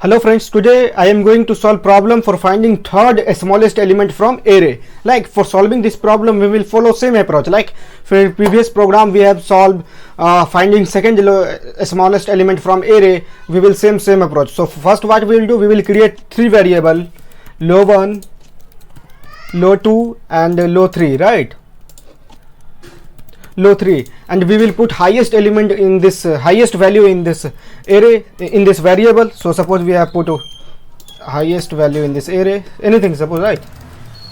Hello friends, today I am going to solve problem for finding third smallest element from array. Like for solving this problem we will follow same approach like for previous program we have solved finding second smallest element from array. We will same approach. So first what we will do, we will create three variable low1, low2 and low3, right? Low3, and we will put highest element in this highest value in this array in this variable. So suppose we have put highest value in this array, anything suppose, right?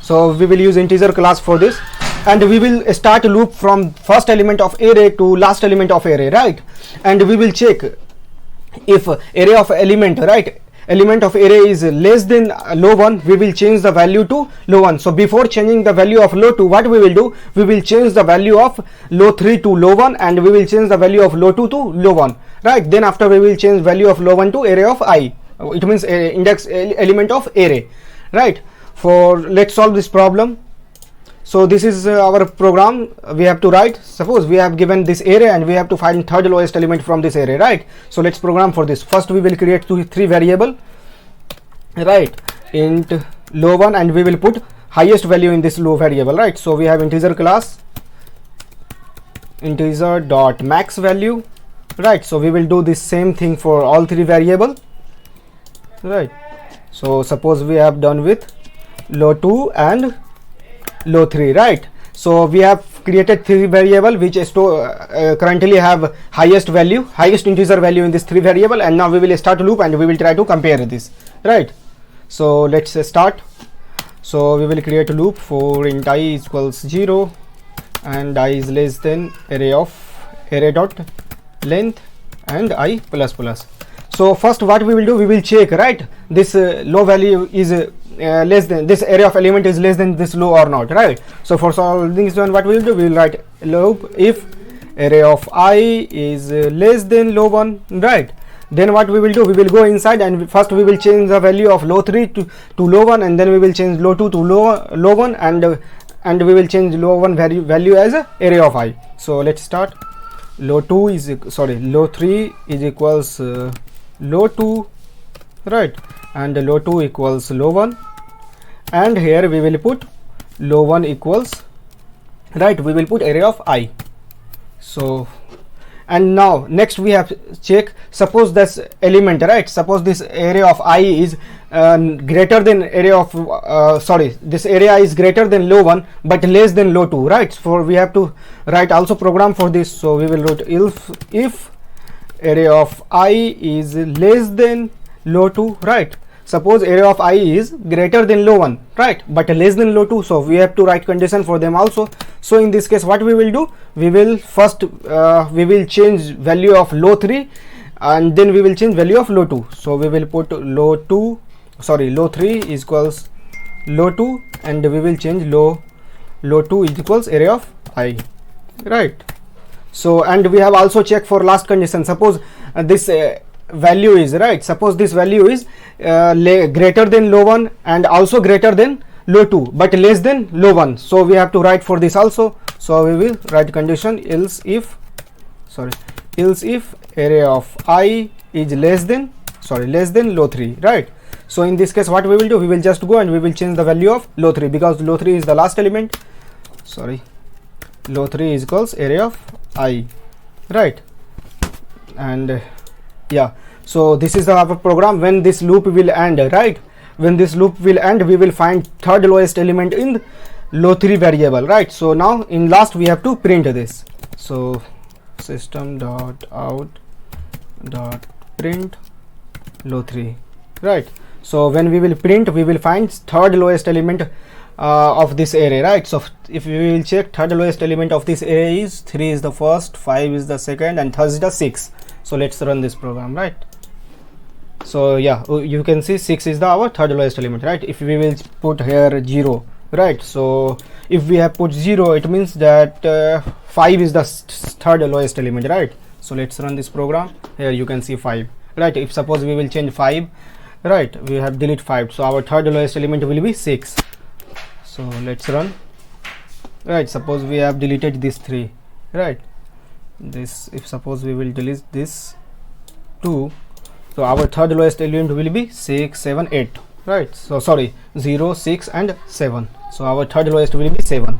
So we will use integer class for this, and we will start a loop from first element of array to last element of array, right? And we will check if array of element, right, element of array is less than low1, we will change the value to low1. So before changing the value of low2, what we will do, we will change the value of low3 to low1, and we will change the value of low2 to low1, right? Then after we will change value of low1 to array of I, it means index element of array, right? For let's solve this problem. So this is our program we have to write. Suppose we have given this array and we have to find third lowest element from this array, right? So let's program for this. First we will create three variable, right, int low1, and we will put highest value in this low variable, right? So we have integer class integer dot max value, right? So we will do this same thing for all three variable, right? So suppose we have done with low2 and low3, right? So we have created three variable which currently have highest integer value in this three variable, and now we will start a loop and we will try to compare this, right? So let's start. So we will create a loop for int I equals 0 and I is less than array dot length and I plus plus. So first what we will do, we will check, right, this low value is less than, this array of element is less than this low or not, right? So for solving this one, what we will do, we will write loop if array of I is less than low1, right? Then what we will do, we will go inside and first we will change the value of low3 to low1, and then we will change low2 to low1, and we will change low1 value as a array of I. So let's start. Low3 is equals low2, right, and low2 equals low1, and here we will put low1 equals, right, we will put array of I. So and now next we have check, suppose this element, right, suppose this array of I is greater than array of this array I is greater than low1 but less than low2, right? For we have to write also program for this. So we will write if array of I is less than low2, right? Suppose array of I is greater than low1, right, but less than low2, so we have to write condition for them also. So in this case what we will do, we will first we will change value of low3 and then we will change value of low2. So we will put low3 equals low2, and we will change low2 is equals array of I, right? So and we have also checked for last condition. Suppose this value is, right, suppose this value is greater than low1 and also greater than low2 but less than low1, so we have to write for this also. So we will write condition else if array of I is less than low3, right? So in this case what we will do, we will just go and we will change the value of low3 because low3 is the last element. Low3 is equals array of I, right? And yeah, so this is our program. When this loop will end, right, when this loop will end, we will find third lowest element in low3 variable, right? So now in last we have to print this. So system dot out dot print low3, right? So when we will print, we will find third lowest element of this array, right? So if we will check, third lowest element of this array is 3 is the first, 5 is the second, and third is the 6. So let's run this program, right? So yeah, you can see 6 is our third lowest element, right? If we will put here 0, right, so if we have put 0, it means that 5 is the third lowest element, right? So let's run this program. Here you can see 5, right? If suppose we will change 5, right, we have delete 5, so our third lowest element will be 6. So let's run, right? Suppose we have deleted this 3, right? This, if suppose we will delete this 2, So our third lowest element will be 6, 7, 8, right? So sorry, 0, 6 and 7. So our third lowest will be 7,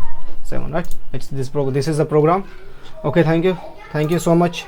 right? This is the program. Okay, thank you so much.